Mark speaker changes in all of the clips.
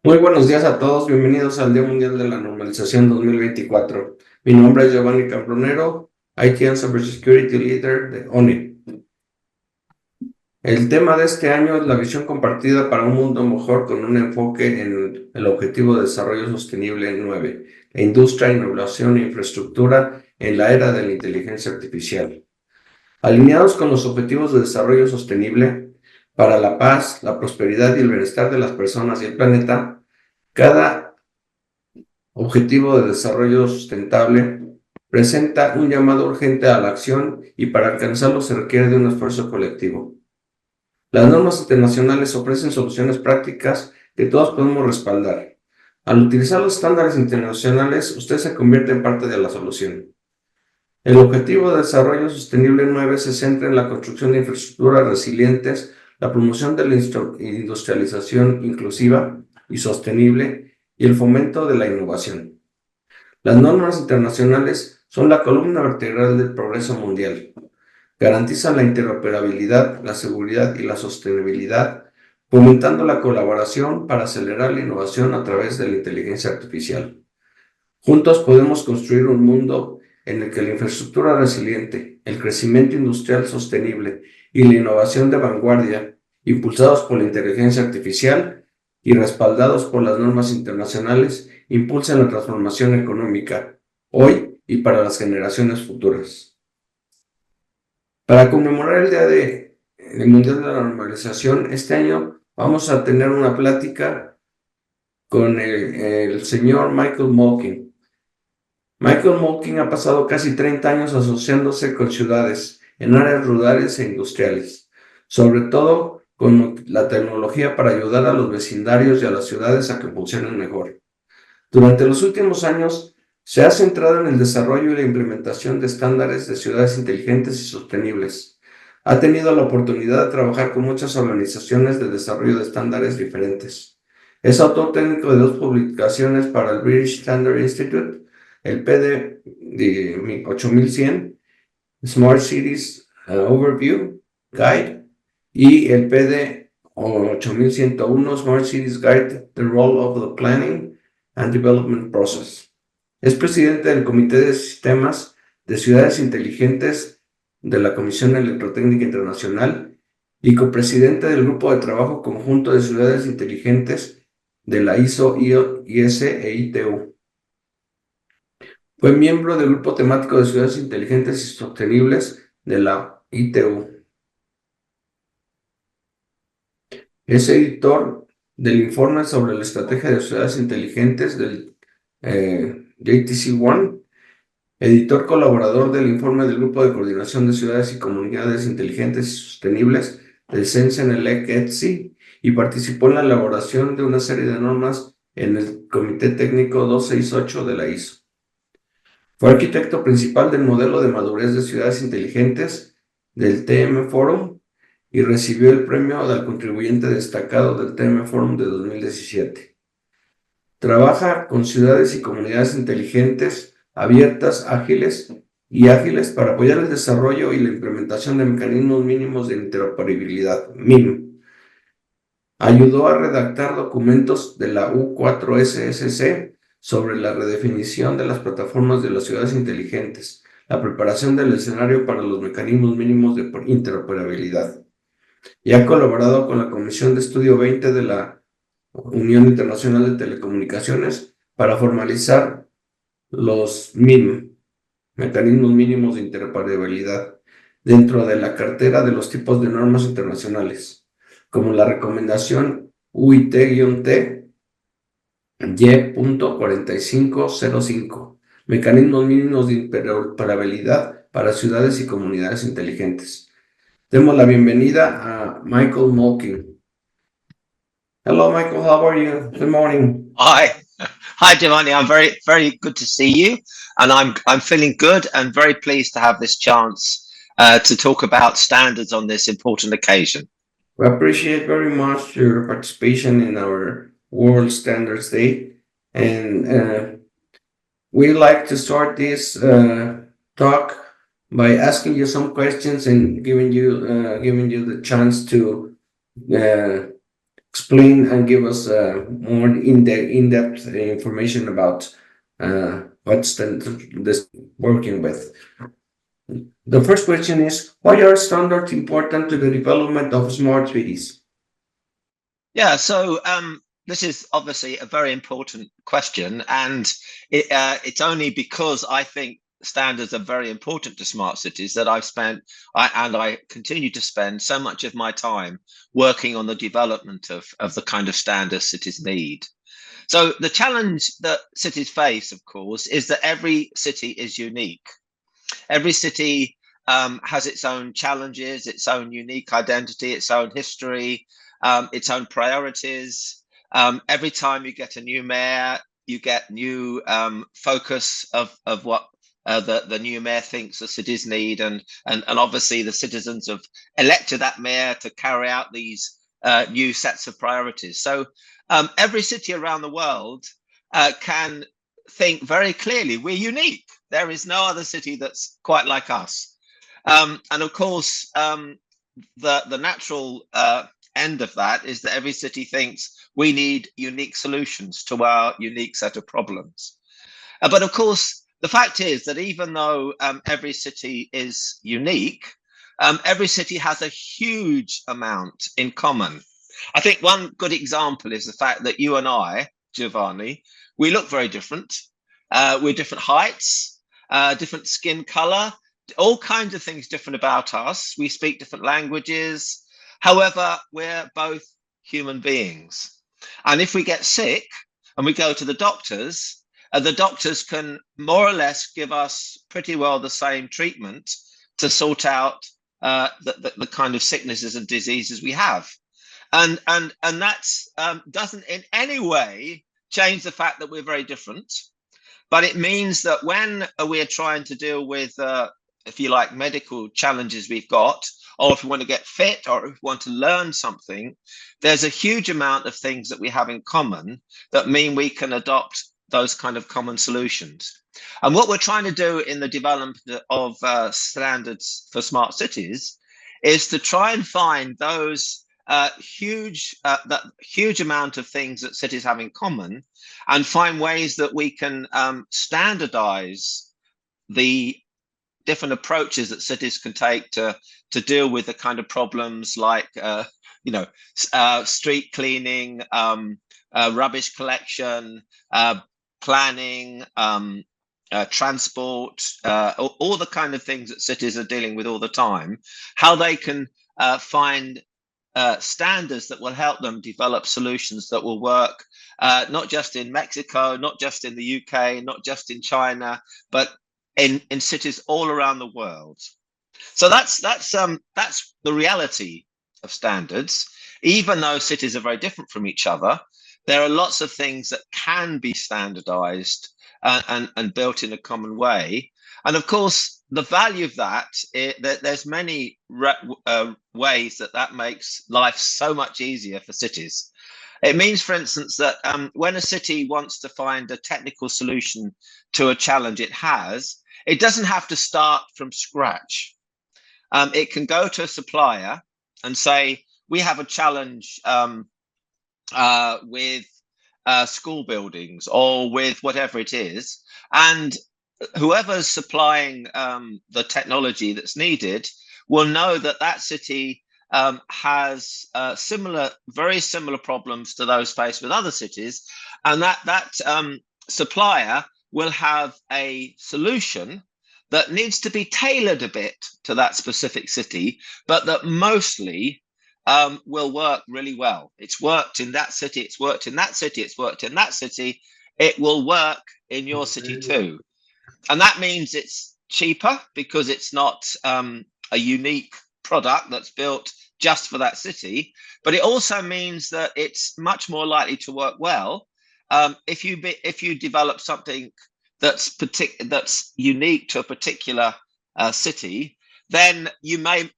Speaker 1: Muy buenos días a todos, bienvenidos al Día Mundial de la Normalización 2024. Mi nombre es Giovanni Cambronero, IT and Cybersecurity Leader de ONI. El tema de este año es la visión compartida para un mundo mejor con un enfoque en el Objetivo de Desarrollo Sostenible 9, la industria, innovación e infraestructura en la era de la inteligencia artificial. Alineados con los Objetivos de Desarrollo Sostenible para la paz, la prosperidad y el bienestar de las personas y el planeta, cada Objetivo de Desarrollo Sustentable presenta un llamado urgente a la acción y para alcanzarlo se requiere de un esfuerzo colectivo. Las normas internacionales ofrecen soluciones prácticas que todos podemos respaldar. Al utilizar los estándares internacionales, usted se convierte en parte de la solución. El Objetivo de Desarrollo Sostenible 9 se centra en la construcción de infraestructuras resilientes, la promoción de la industrialización inclusiva y sostenible y el fomento de la innovación. Las normas internacionales son la columna vertebral del progreso mundial. Garantizan la interoperabilidad, la seguridad y la sostenibilidad, fomentando la colaboración para acelerar la innovación a través de la inteligencia artificial. Juntos podemos construir un mundo en el que la infraestructura resiliente, el crecimiento industrial sostenible y la innovación de vanguardia, impulsados por la inteligencia artificial y respaldados por las normas internacionales, impulsen la transformación económica hoy y para las generaciones futuras. Para conmemorar el Día Mundial de la Normalización, este año vamos a tener una plática con el señor Michael Malkin. Michael Malkin ha pasado casi 30 años asociándose con ciudades en áreas rurales e industriales, sobre todo con la tecnología para ayudar a los vecindarios y a las ciudades a que funcionen mejor. Durante los últimos años, se ha centrado en el desarrollo y la implementación de estándares de ciudades inteligentes y sostenibles. Ha tenido la oportunidad de trabajar con muchas organizaciones de desarrollo de estándares diferentes. Es autor técnico de 2 publicaciones para el British Standard Institute, el PD de 8100, Smart Cities Overview Guide, y el PD 8101, Smart Cities Guide, The Role of the Planning and Development Process. Es presidente del Comité de Sistemas de Ciudades Inteligentes de la Comisión Electrotécnica Internacional y copresidente del Grupo de Trabajo Conjunto de Ciudades Inteligentes de la ISO, IS e ITU. Fue miembro del Grupo Temático de Ciudades Inteligentes y Sostenibles de la ITU. Es editor del informe sobre la estrategia de ciudades inteligentes del JTC1, editor colaborador del informe del Grupo de Coordinación de Ciudades y Comunidades Inteligentes y Sostenibles del CENSEN-ELEC-ETSI y participó en la elaboración de una serie de normas en el Comité Técnico 268 de la ISO. Fue arquitecto principal del modelo de madurez de ciudades inteligentes del TM Forum y recibió el premio al contribuyente destacado del TM Forum de 2017. Trabaja con ciudades y comunidades inteligentes, abiertas, ágiles para apoyar el desarrollo y la implementación de mecanismos mínimos de interoperabilidad, MIM. Ayudó a redactar documentos de la U4SSC sobre la redefinición de las plataformas de las ciudades inteligentes, la preparación del escenario para los mecanismos mínimos de interoperabilidad. Y ha colaborado con la Comisión de Estudio 20 de la Unión Internacional de Telecomunicaciones para formalizar los MIM, mecanismos mínimos de interoperabilidad, dentro de la cartera de los tipos de normas internacionales, como la recomendación UIT-T Y.4505, mecanismos mínimos de interoperabilidad para ciudades y comunidades inteligentes. Demos la bienvenida a Michael Malkin. Hello, Michael. How are you? Good morning.
Speaker 2: Hi, Giovanni. I'm very good to see you, and I'm feeling good and very pleased to have this chance to talk about standards on this important occasion.
Speaker 1: We appreciate very much your participation in our World Standards Day, and we like to start this talk by asking you some questions and giving you the chance to explain and give us more in-depth information about what this working with. The first question is, why are standards important to the development of smart cities?
Speaker 2: Yeah, so this is obviously a very important question, and it's only because I think standards are very important to smart cities that I continue to spend so much of my time working on the development of the kind of standards cities need. So the challenge that cities face, of course, is that every city is unique. Every city has its own challenges, its own unique identity, its own history, its own priorities. Every time you get a new mayor, you get new focus of what the new mayor thinks the cities need, and obviously the citizens have elected that mayor to carry out these new sets of priorities. So every city around the world can think very clearly, we're unique. There is no other city that's quite like us. And of course, the natural end of that is that every city thinks we need unique solutions to our unique set of problems. But of course, the fact is that even though every city is unique, every city has a huge amount in common. I think one good example is the fact that you and I, Giovanni, we look very different. We're different heights, different skin color, all kinds of things different about us. We speak different languages. However, we're both human beings. And if we get sick and we go to the doctors can more or less give us pretty well the same treatment to sort out the kind of sicknesses and diseases we have. And that doesn't in any way change the fact that we're very different. But it means that when we're trying to deal with, if you like, medical challenges we've got, or if we want to get fit, or if we want to learn something, there's a huge amount of things that we have in common that mean we can adopt those kind of common solutions. And what we're trying to do in the development of standards for smart cities is to try and find those that huge amount of things that cities have in common, and find ways that we can standardize the different approaches that cities can take to deal with the kind of problems like street cleaning, rubbish collection, planning, transport, all the kind of things that cities are dealing with all the time, how they can find standards that will help them develop solutions that will work not just in Mexico, not just in the UK, not just in China, but in cities all around the world. So that's the reality of standards. Even though cities are very different from each other, there are lots of things that can be standardized and built in a common way. And of course, the value of that, there's many ways that makes life so much easier for cities. It means, for instance, that when a city wants to find a technical solution to a challenge it has, it doesn't have to start from scratch. It can go to a supplier and say, we have a challenge with school buildings or with whatever it is. And whoever's supplying the technology that's needed will know that city has very similar problems to those faced with other cities, and that supplier will have a solution that needs to be tailored a bit to that specific city, but that mostly will work really well. It's worked in that city, it's worked in that city, it's worked in that city. It will work in your city too. And that means it's cheaper because it's not a unique product that's built just for that city. But it also means that it's much more likely to work well if you develop something that's unique to a particular city. Then you may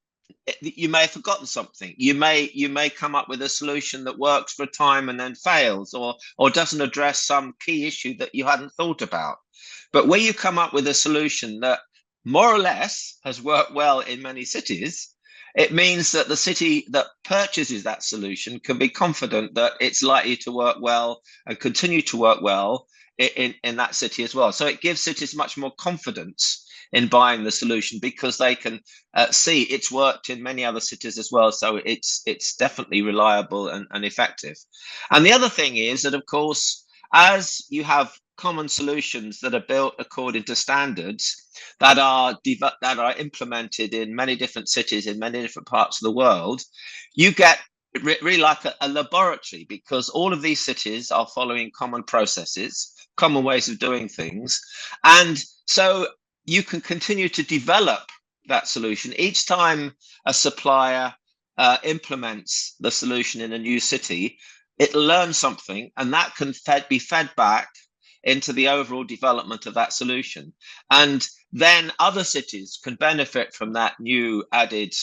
Speaker 2: have forgotten something. You may come up with a solution that works for a time and then fails, or doesn't address some key issue that you hadn't thought about. But where you come up with a solution that more or less has worked well in many cities, It means that the city that purchases that solution can be confident that it's likely to work well and continue to work well in that city as well. So it gives cities much more confidence in buying the solution because they can see it's worked in many other cities as well. So it's definitely reliable and effective. And the other thing is that, of course, as you have common solutions that are built according to standards that are implemented in many different cities in many different parts of the world, you get really like a laboratory, because all of these cities are following common processes, common ways of doing things. And so you can continue to develop that solution. Each time a supplier implements the solution in a new city, it learns something, and that can be fed back into the overall development of that solution. And then other cities can benefit from that new added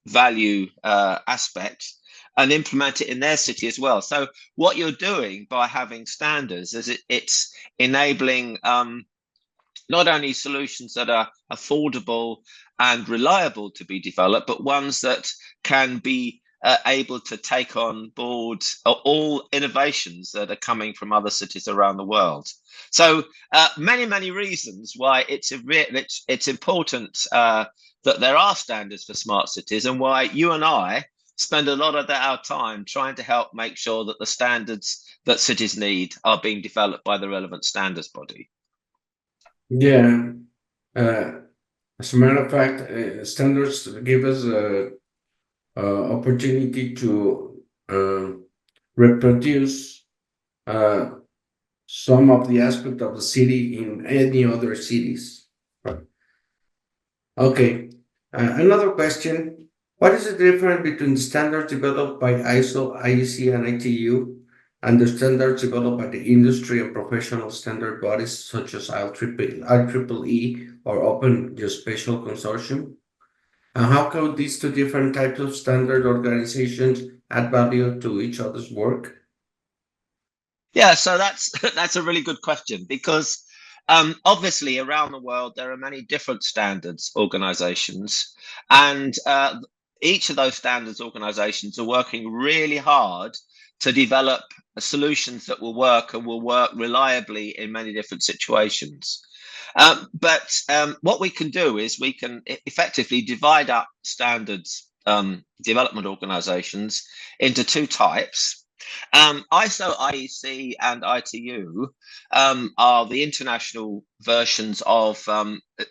Speaker 2: value aspect and implement it in their city as well. So what you're doing by having standards is it's enabling not only solutions that are affordable and reliable to be developed, but ones that can be able to take on board all innovations that are coming from other cities around the world. So many reasons why it's important that there are standards for smart cities, and why you and I spend a lot of our time trying to help make sure that the standards that cities need are being developed by the relevant standards body.
Speaker 1: Yeah. As a matter of fact, standards give us a opportunity to reproduce some of the aspect of the city in any other cities. Right. Okay. Another question. What is the difference between the standards developed by ISO, IEC, and ITU and the standards developed by the industry and professional standard bodies such as IEEE or Open Geospatial Consortium? And how can these two different types of standard organizations add value to each other's work?
Speaker 2: Yeah, so that's a really good question, because obviously around the world there are many different standards organizations, and each of those standards organizations are working really hard to develop solutions that will work and will work reliably in many different situations. But what we can do is we can effectively divide up standards development organizations into two types. ISO, IEC, and ITU are the international versions of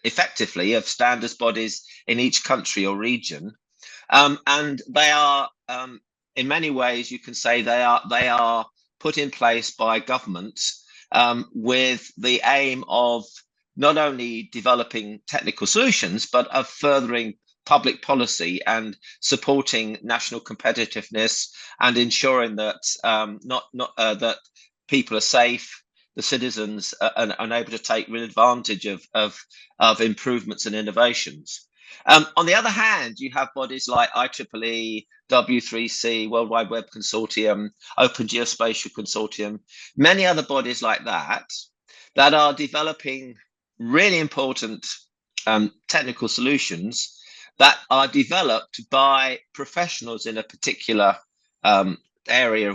Speaker 2: effectively of standards bodies in each country or region, and they are in many ways you can say they are put in place by governments with the aim of not only developing technical solutions, but of furthering public policy and supporting national competitiveness and ensuring that that people are safe, the citizens are able to take real advantage of improvements and innovations. On the other hand, you have bodies like IEEE, W3C, World Wide Web Consortium, Open Geospatial Consortium, many other bodies like that are developing really important technical solutions that are developed by professionals in a particular area of